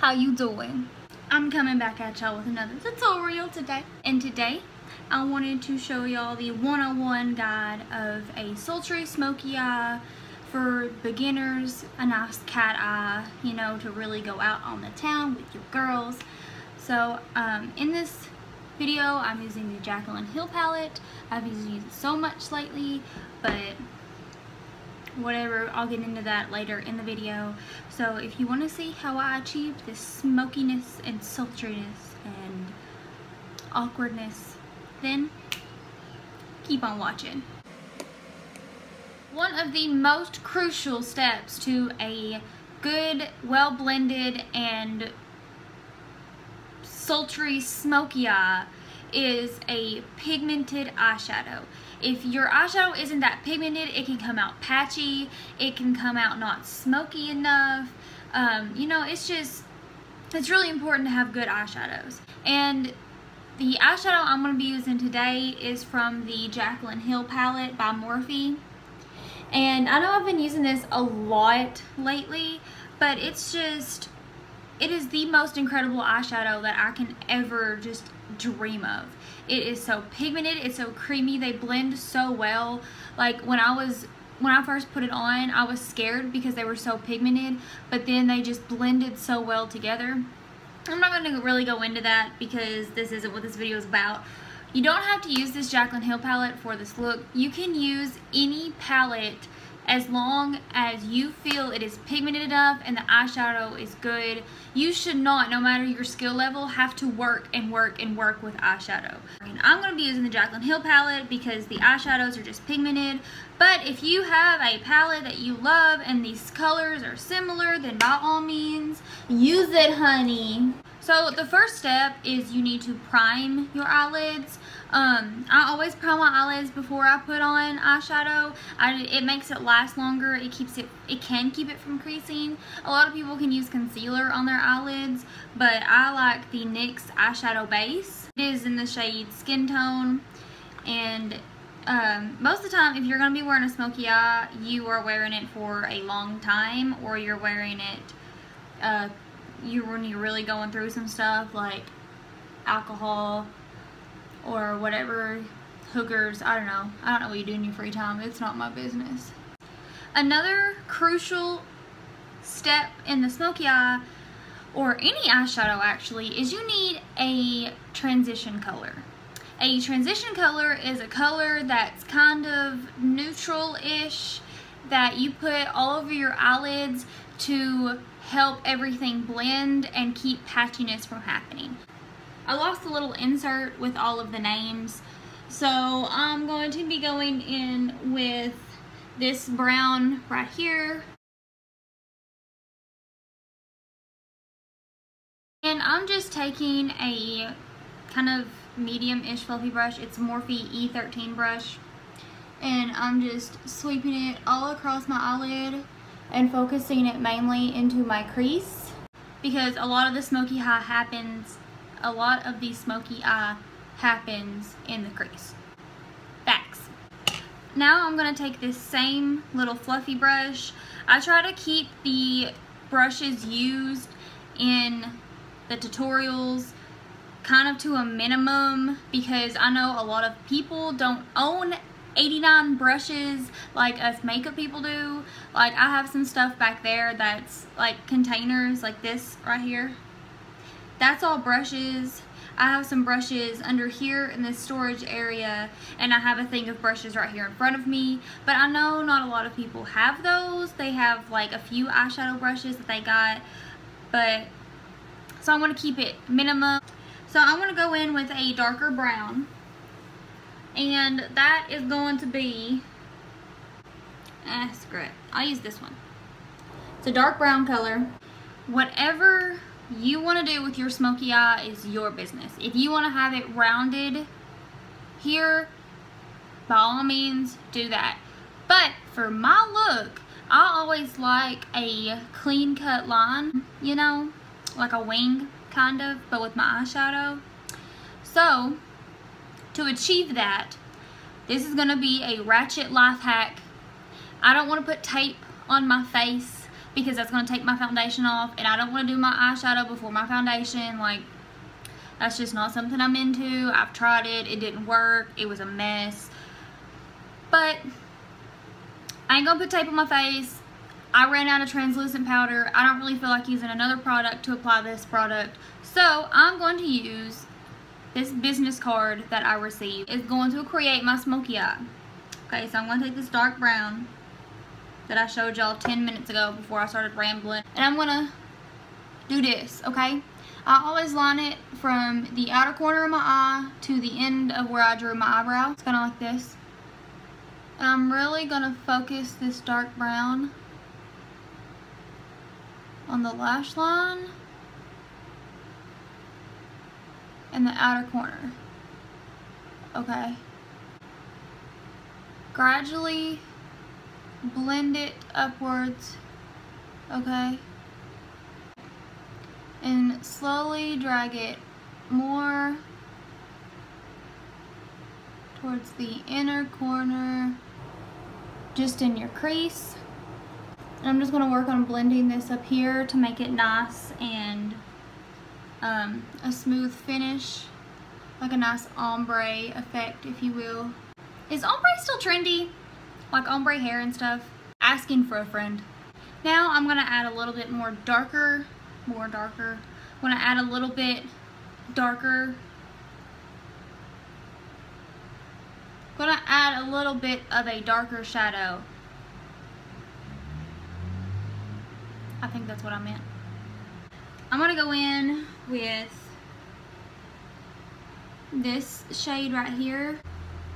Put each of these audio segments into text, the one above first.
How you doing? I'm coming back at y'all with another tutorial today. And today, I wanted to show y'all the 101 guide of a sultry smoky eye for beginners, a nice cat eye, you know, to really go out on the town with your girls. So, in this video, I'm using the Jaclyn Hill palette. I've used it so much lately, but whatever, I'll get into that later in the video. So if you want to see how I achieved this smokiness and sultriness and awkwardness, then keep on watching. One of the most crucial steps to a good, well blended and sultry smoky eye is a pigmented eyeshadow. If your eyeshadow isn't that pigmented, it can come out patchy, it can come out not smoky enough. You know, it's really important to have good eyeshadows. And the eyeshadow I'm going to be using today is from the Jaclyn Hill palette by Morphe. And I know I've been using this a lot lately, but it is the most incredible eyeshadow that I can ever just dream of. It is so pigmented, it's so creamy, they blend so well. Like when I first put it on, I was scared because they were so pigmented, but then they just blended so well together. I'm not going to really go into that because this isn't what this video is about. You don't have to use this Jaclyn Hill palette for this look. You can use any palette as long as you feel it is pigmented enough and the eyeshadow is good. You should not, no matter your skill level, have to work and work and work with eyeshadow. I'm going to be using the Jaclyn Hill palette because the eyeshadows are just pigmented. But if you have a palette that you love and these colors are similar, then by all means, use it, honey. So the first step is you need to prime your eyelids. I always prime my eyelids before I put on eyeshadow. It makes it last longer. It can keep it from creasing. A lot of people can use concealer on their eyelids, but I like the NYX eyeshadow base. It is in the shade Skin Tone, and most of the time, if you're going to be wearing a smoky eye, you are wearing it for a long time, or you're wearing it when you're really going through some stuff like alcohol or whatever, hookers, I don't know what you do in your free time. It's not my business. Another crucial step in the smoky eye, or any eyeshadow actually, is you need a transition color. A transition color is a color that's kind of neutral-ish that you put all over your eyelids to help everything blend and keep patchiness from happening. I lost a little insert with all of the names, so I'm going to be going in with this brown right here. And I'm just taking a kind of medium-ish fluffy brush. It's a Morphe E13 brush. And I'm just sweeping it all across my eyelid and focusing it mainly into my crease, because a lot of the smoky eye happens in the crease. Facts. Now I'm going to take this same little fluffy brush. I try to keep the brushes used in the tutorials kind of to a minimum, because I know a lot of people don't own 89 brushes like us makeup people do. Like, I have some stuff back there that's like containers like this right here. That's all brushes. I have some brushes under here in this storage area, and I have a thing of brushes right here in front of me. But I know not a lot of people have those. They have like a few eyeshadow brushes that they got, but so I'm going to keep it minimum. So I'm going to go in with a darker brown, and that is going to be, screw it, I'll use this one. It's a dark brown color. Whatever you want to do with your smoky eye is your business. If you want to have it rounded here, by all means do that. But for my look, I always like a clean cut line, you know, like a wing kind of, but with my eyeshadow. So to achieve that, this is going to be a ratchet life hack. I don't want to put tape on my face because that's going to take my foundation off, and I don't want to do my eyeshadow before my foundation. Like, that's just not something I'm into. I've tried it. It didn't work. It was a mess. But I ain't going to put tape on my face. I ran out of translucent powder. I don't really feel like using another product to apply this product. So I'm going to use this business card that I received. It's going to create my smoky eye. Okay, so I'm going to take this dark brown that I showed y'all 10 minutes ago before I started rambling, and I'm going to do this, okay? I always line it from the outer corner of my eye to the end of where I drew my eyebrow. It's kind of like this. And I'm really going to focus this dark brown on the lash line and the outer corner. Okay. Gradually blend it upwards, okay? And slowly drag it more towards the inner corner, just in your crease. And I'm just going to work on blending this up here to make it nice and a smooth finish, like a nice ombre effect, if you will. Is ombre still trendy? Like ombre hair and stuff? Asking for a friend. Now I'm going to add a little bit more darker. I'm going to add a little bit darker. I'm going to add a little bit of a darker shadow. I think that's what I meant. I'm going to go in with this shade right here.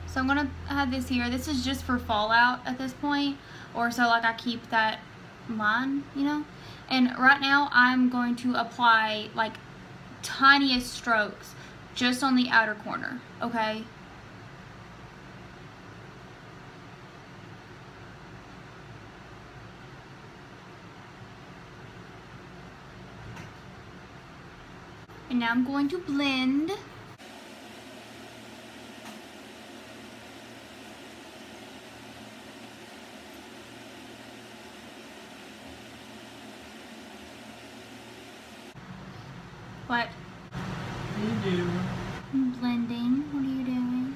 So I'm going to have this here. This is just for fallout at this point, or so like I keep that line, you know. And right now I'm going to apply like tiniest strokes just on the outer corner, okay? And now I'm going to blend. What? What are you doing? I'm blending. What are you doing?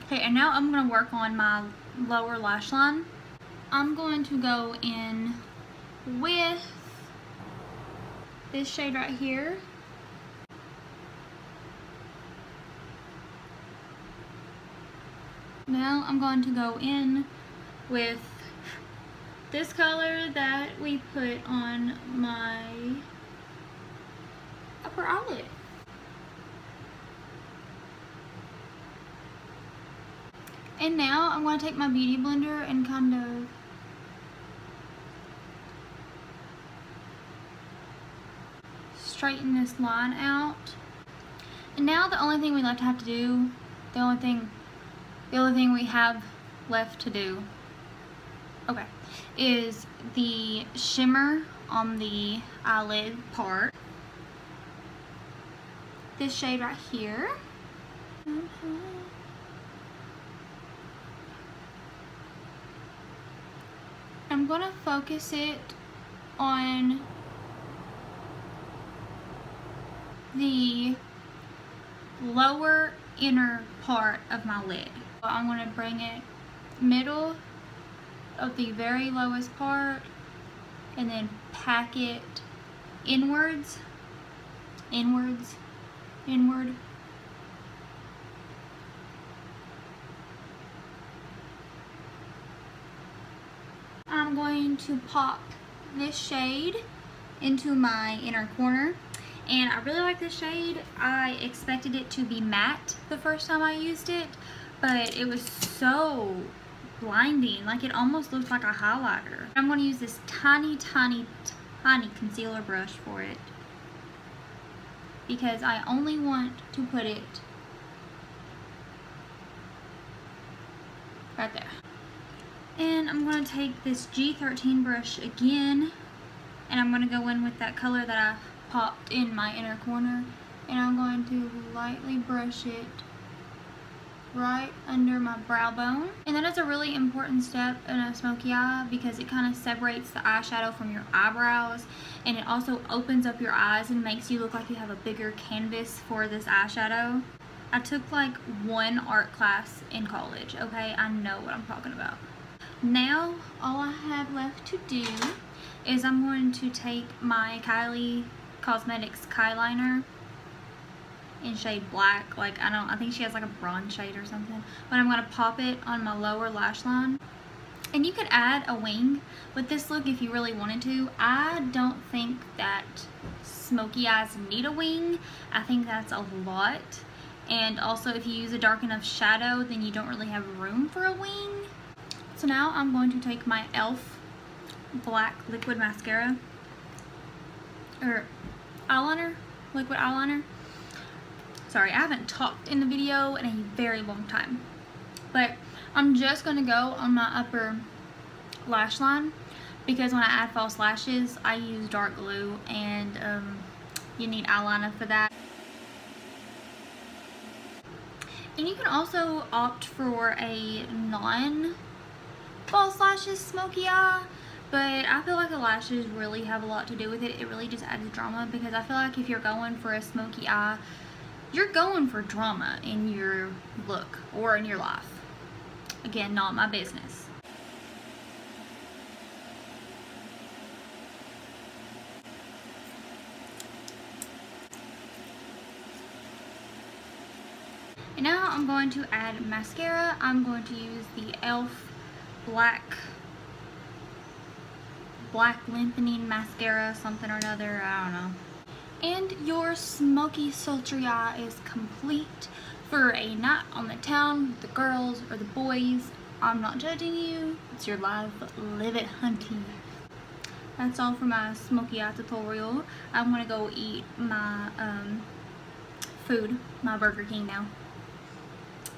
Okay, and now I'm going to work on my lower lash line. I'm going to go in with this shade right here. Now I'm going to go in with this color that we put on my upper eyelid. And now I'm going to take my beauty blender and kind of straighten this line out. And now the only thing we have to do, the only thing we have left to do, okay, is the shimmer on the eyelid part. This shade right here. I'm going to focus it on the lower inner part of my lid. I'm going to bring it middle of the very lowest part and then pack it inwards, inward. I'm going to pop this shade into my inner corner, and I really like this shade. I expected it to be matte the first time I used it, but it was so blinding, like it almost looked like a highlighter. I'm going to use this tiny concealer brush for it because I only want to put it right there. And I'm going to take this G13 brush again, and I'm going to go in with that color that I popped in my inner corner, and I'm going to lightly brush it right under my brow bone. And that is a really important step in a smoky eye because it kind of separates the eyeshadow from your eyebrows, and it also opens up your eyes and makes you look like you have a bigger canvas for this eyeshadow. I took like one art class in college, okay? I know what I'm talking about. Now, all I have left to do is I'm going to take my Kylie Cosmetics Kyliner in shade black. Like, I think she has like a bronze shade or something. But I'm going to pop it on my lower lash line. And you could add a wing with this look if you really wanted to. I don't think that smoky eyes need a wing. I think that's a lot. And also, if you use a dark enough shadow, then you don't really have room for a wing. So now I'm going to take my e.l.f. black liquid mascara, or eyeliner, liquid eyeliner. Sorry, I haven't talked in the video in a very long time. But I'm just going to go on my upper lash line because when I add false lashes, I use dark glue, and you need eyeliner for that. And you can also opt for a non-false lashes smoky eye, but I feel like the lashes really have a lot to do with it. It really just adds drama because I feel like if you're going for a smoky eye, you're going for drama in your look or in your life. Again, not my business. And now I'm going to add mascara. I'm going to use the e.l.f. black lengthening mascara, something or another, I don't know. And your smoky sultry eye is complete for a night on the town with the girls or the boys. I'm not judging you. It's your life. Live it, hunty. That's all for my smoky eye tutorial. I'm gonna go eat my food, my Burger King now.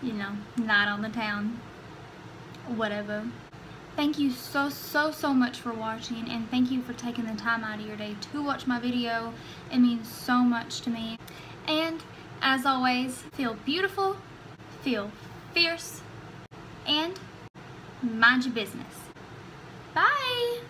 You know, night on the town, whatever. Thank you so much for watching, and thank you for taking the time out of your day to watch my video. It means so much to me. And as always, feel beautiful, feel fierce, and mind your business. Bye!